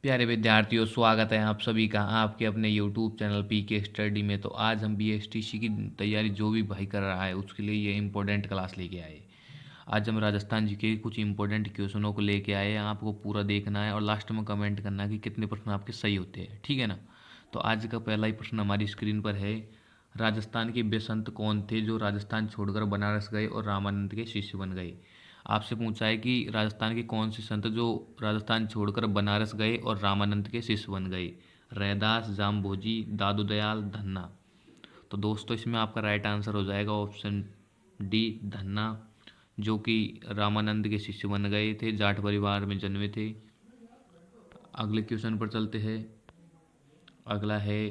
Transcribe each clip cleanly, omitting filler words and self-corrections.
प्यारे विद्यार्थियों, स्वागत है आप सभी का आपके अपने यूट्यूब चैनल पी के स्टडी में। तो आज हम बीएसटीसी की तैयारी जो भी भाई कर रहा है उसके लिए ये इम्पोर्टेंट क्लास लेके आए। आज हम राजस्थान जी के कुछ इंपॉर्टेंट क्वेश्चनों को लेके आए हैं। आपको पूरा देखना है और लास्ट में कमेंट करना है कि कितने प्रश्न आपके सही होते हैं, ठीक है ना। तो आज का पहला ही प्रश्न हमारी स्क्रीन पर है। राजस्थान के वे संत कौन थे जो राजस्थान छोड़कर बनारस गए और रामानंद के शिष्य बन गए। आपसे पूछा है कि राजस्थान के कौन से संत जो राजस्थान छोड़कर बनारस गए और रामानंद के शिष्य बन गए। रैदास, जाम्बोजी, दादू दयाल, धन्ना। तो दोस्तों इसमें आपका राइट आंसर हो जाएगा ऑप्शन डी, धन्ना, जो कि रामानंद के शिष्य बन गए थे, जाट परिवार में जन्मे थे। अगले क्वेश्चन पर चलते हैं। अगला है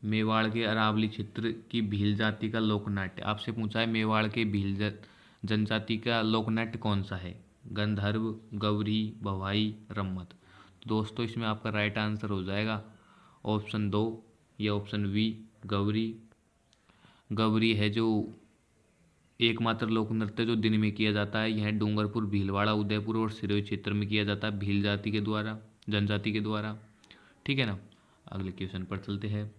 मेवाड़ के अरावली क्षेत्र की भील जाति का लोकनाट्य। आपसे पूछा है मेवाड़ के जनजाति का लोकनाट्य कौन सा है। गंधर्व, गौरी, भवाई, रम्मत। तो दोस्तों इसमें आपका राइट आंसर हो जाएगा ऑप्शन दो या ऑप्शन बी, गौरी। गौरी है जो एकमात्र लोक नृत्य जो दिन में किया जाता है। यह डूंगरपुर, भीलवाड़ा, उदयपुर और सिरोही क्षेत्र में किया जाता है भील जाति के द्वारा, जनजाति के द्वारा, ठीक है ना। अगले क्वेश्चन पर चलते हैं।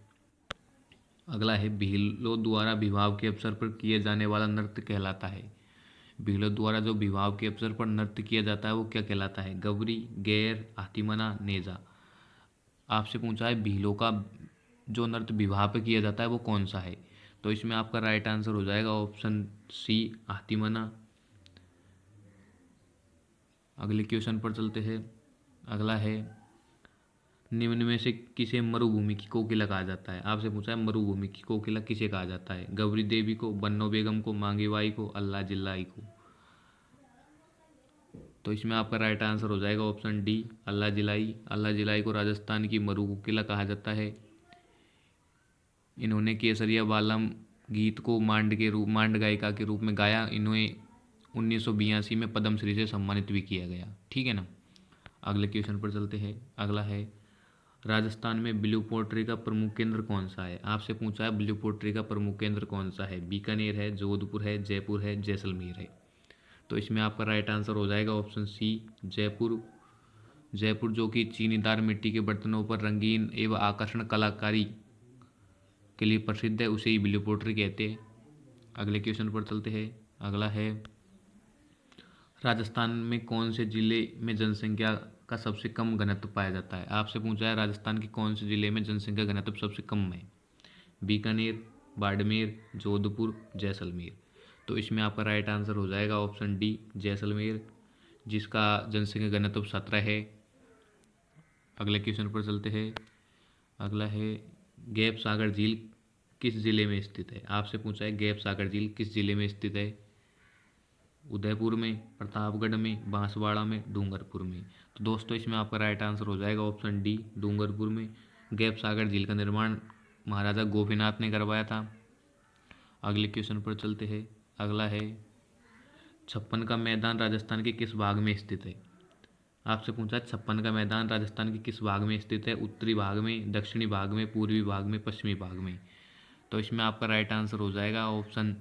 अगला है भीलों द्वारा विवाह के अवसर पर किए जाने वाला नृत्य कहलाता है। भीलों द्वारा जो विवाह के अवसर पर नृत्य किया जाता है वो क्या कहलाता है। गौरी, गैर, हाथीमना, नेजा। आपसे पूछा है भीलों का जो नृत्य विवाह पे किया जाता है वो कौन सा है। तो इसमें आपका राइट आंसर हो जाएगा ऑप्शन सी, हाथीमना। अगले क्वेश्चन पर चलते हैं। अगला है निम्न में से किसे मरुभूमि की कोकिला कहा जाता है। आपसे पूछा है मरुभूमि की कोकिला किसे कहा जाता है। गौरी देवी को, बन्नो बेगम को, मांगी बाई को, अल्लाह जिल्लाई को। तो इसमें आपका राइट आंसर हो जाएगा ऑप्शन डी, अल्लाह जिलाई। अल्लाह जिलाई को राजस्थान की मरु कोकिला कहा जाता है। इन्होंने केसरिया बालम गीत को मांड गायिका के रूप में गाया। इन्हें 1982 में पद्मश्री से सम्मानित भी किया गया, ठीक है ना। अगले क्वेश्चन पर चलते हैं। अगला है राजस्थान में ब्लू पोट्री का प्रमुख केंद्र कौन सा है। आपसे पूछा है ब्लू पोट्री का प्रमुख केंद्र कौन सा है। बीकानेर है, जोधपुर है, जयपुर है, जैसलमेर है। तो इसमें आपका राइट आंसर हो जाएगा ऑप्शन सी, जयपुर। जयपुर जो कि चीनीदार मिट्टी के बर्तनों पर रंगीन एवं आकर्षण कलाकारी के लिए प्रसिद्ध है, उसे ही ब्लू पोट्री कहते हैं। अगले क्वेश्चन पर चलते हैं। अगला है राजस्थान में कौन से जिले में जनसंख्या का सबसे कम घनत्व पाया जाता है। आपसे पूछा है राजस्थान के कौन से जिले में जनसंख्या घनत्व सबसे कम है। बीकानेर, बाड़मेर, जोधपुर, जैसलमेर। तो इसमें आपका राइट आंसर हो जाएगा ऑप्शन डी, जैसलमेर, जिसका जनसंख्या घनत्व 17 है। अगले क्वेश्चन पर चलते हैं। अगला है गैप सागर झील किस जिले में स्थित है। आपसे पूछा है गैप सागर झील किस जिले में स्थित है। उदयपुर में, प्रतापगढ़ में, बांसवाड़ा में, डूंगरपुर में। तो दोस्तों इसमें आपका राइट आंसर हो जाएगा ऑप्शन डी, डूंगरपुर में। गैप सागर झील का निर्माण महाराजा गोपीनाथ ने करवाया था। अगले क्वेश्चन पर चलते हैं। अगला है छप्पन का मैदान राजस्थान के किस भाग में स्थित है। आपसे पूछा छप्पन का मैदान राजस्थान के किस भाग में स्थित है। उत्तरी भाग में, दक्षिणी भाग में, पूर्वी भाग में, पश्चिमी भाग में। तो इसमें आपका राइट आंसर हो जाएगा ऑप्शन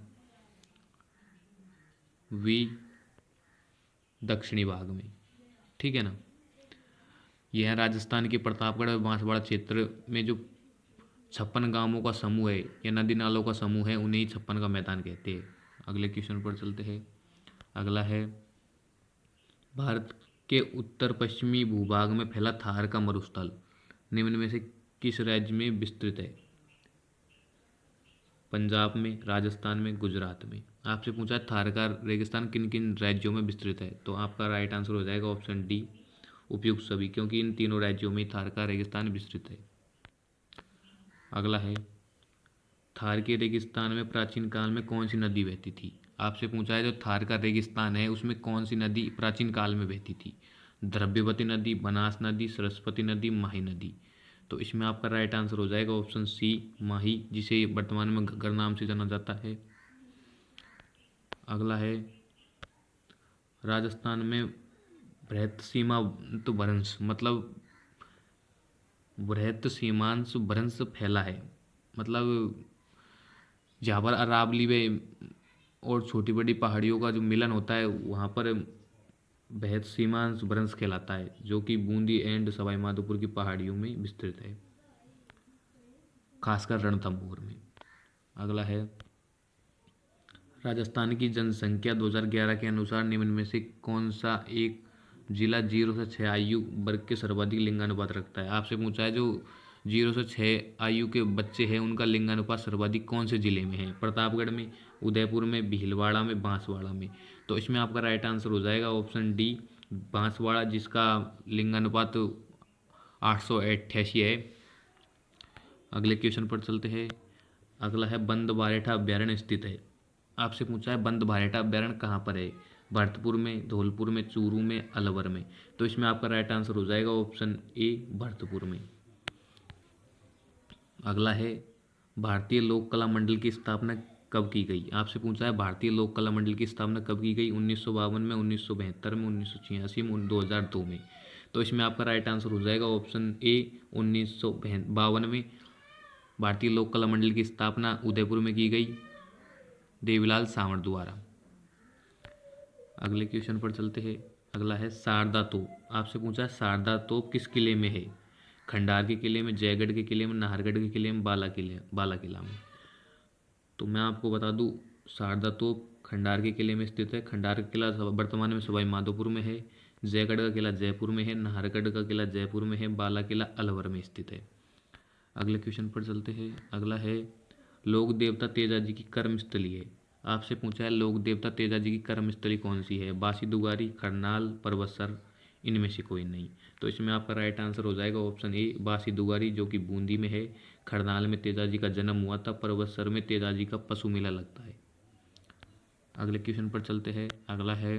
वी, दक्षिणी भाग में, ठीक है ना। यह राजस्थान के प्रतापगढ़ और बांसवाड़ा क्षेत्र में जो 56 गांवों का समूह है या नदी नालों का समूह है उन्हें ही छप्पन का मैदान कहते हैं। अगले क्वेश्चन पर चलते हैं। अगला है भारत के उत्तर पश्चिमी भूभाग में फैला थार का मरुस्थल निम्न में से किस राज्य में विस्तृत है। पंजाब में, राजस्थान में, गुजरात में। आपसे पूछा थार का रेगिस्तान किन किन राज्यों में विस्तृत है। तो आपका राइट आंसर हो जाएगा ऑप्शन डी, उपयुक्त सभी, क्योंकि इन तीनों राज्यों में थार का रेगिस्तान विस्तृत है। अगला है थार के रेगिस्तान में प्राचीन काल में कौन सी नदी बहती थी। आपसे पूछा है जो थार का रेगिस्तान है उसमें कौन सी नदी प्राचीन काल में बहती थी। द्रव्यवती नदी, बनास नदी, सरस्वती नदी, माही नदी। तो इसमें आपका राइट आंसर हो जाएगा ऑप्शन सी, माही, जिसे वर्तमान में घग्गर नाम से जाना जाता है। अगला है राजस्थान में बृहत सीमांत भ्रंश मतलब बृहत सीमांश भ्रंश फैला है। मतलब जहाँ पर अरावली व और छोटी बड़ी पहाड़ियों का जो मिलन होता है वहाँ पर बेहद सीमांत भ्रंश कहलाता है, जो कि बूंदी एंड सवाई माधोपुर की पहाड़ियों में विस्तृत है, खासकर रणथंभौर में। अगला है, राजस्थान की जनसंख्या 2011 के अनुसार निम्न में से कौन सा एक जिला 0 से 6 आयु वर्ग के सर्वाधिक लिंगानुपात रखता है। आपसे पूछा है जो 0 से 6 आयु के बच्चे हैं उनका लिंगानुपात सर्वाधिक कौन से जिले में है। प्रतापगढ़ में, उदयपुर में, भीलवाड़ा में, बांसवाड़ा में। तो इसमें आपका राइट आंसर हो जाएगा ऑप्शन डी, बांसवाड़ा, जिसका लिंगानुपात 888 है। अगले क्वेश्चन पर चलते हैं। अगला है, बंद बारेठा अभ्यारण्य स्थित है। आपसे पूछा है बंद बारेठा अभ्यारण्य कहाँ पर है। भरतपुर में, धौलपुर में, चूरू में, अलवर में। तो इसमें आपका राइट आंसर हो जाएगा ऑप्शन ए, भरतपुर में। अगला है, भारतीय लोक कला मंडल की स्थापना कब की गई। आपसे पूछा है भारतीय लोक कला मंडल की स्थापना कब की गई। 1952 में, 1972 में, 1986 में, 2002 में। तो इसमें आपका राइट आंसर हो जाएगा ऑप्शन ए, 1952 में भारतीय लोक कला मंडल की स्थापना उदयपुर में की गई, देवीलाल सावंत द्वारा। अगले क्वेश्चन पर चलते हैं। अगला है, शारदा तोप। आपसे पूछा है शारदा तोप किस किले में है। खंडार के किले में, जयगढ़ के किले में, नाहरगढ़ के किले में, बाला किला में। तो मैं आपको बता दूं, शारदा तोप खंडार के किले में स्थित है। खंडार का किला वर्तमान में सवाई माधोपुर में है। जयगढ़ का किला जयपुर में है। नाहरगढ़ का किला जयपुर में है। बाला किला अलवर में स्थित है। अगले क्वेश्चन पर चलते हैं। अगला है, लोक देवता तेजाजी की कर्मस्थली है। आपसे पूछा है लोक देवता तेजाजी की कर्मस्थली कौन सी है। बासी दुगारी, करनाल, परबतसर, इनमें से कोई नहीं। तो इसमें आपका राइट आंसर हो जाएगा ऑप्शन ए, बासी दुगारी, जो कि बूंदी में है। खरनाल में तेजाजी का जन्म हुआ था। परबतसर में तेजाजी का पशु मेला लगता है। अगले क्वेश्चन पर चलते हैं। अगला है,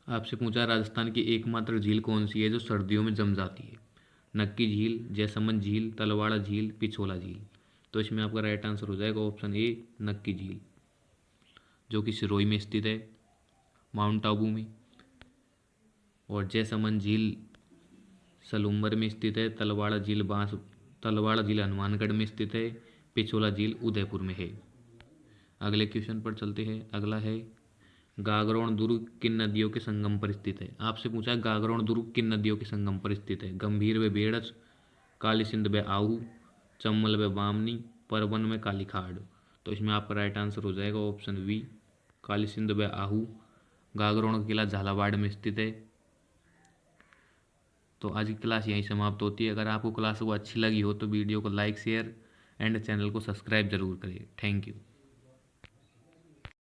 आपसे पूछा राजस्थान की एकमात्र झील कौन सी है जो सर्दियों में जम जाती है। नक्की झील, जयसमंद झील, तलवाड़ा झील, पिछोला झील। तो इसमें आपका राइट आंसर हो जाएगा ऑप्शन ए, नक्की झील, जो कि सिरोही में स्थित है, माउंट आबू में। और जयसमंद झील सलूम्बर में स्थित है। तलवाड़ा झील हनुमानगढ़ में स्थित है। पिछोला झील उदयपुर में है। अगले क्वेश्चन पर चलते हैं। अगला है, गागरोन दुर्ग किन नदियों के संगम पर स्थित है। आपसे पूछा है गागरोन दुर्ग किन नदियों के संगम पर स्थित है। गंभीर व बेड़च, काली सिंध व आहू, चम्बल व बामनी, परवन में काली खाड़। तो इसमें आपका राइट आंसर हो जाएगा ऑप्शन बी, काली सिंध व आहू। गागरोन का किला झालावाड़ में स्थित है। तो आज की क्लास यहीं समाप्त होती है। अगर आपको क्लास को अच्छी लगी हो तो वीडियो को लाइक, शेयर एंड चैनल को सब्सक्राइब जरूर करें। Thank you.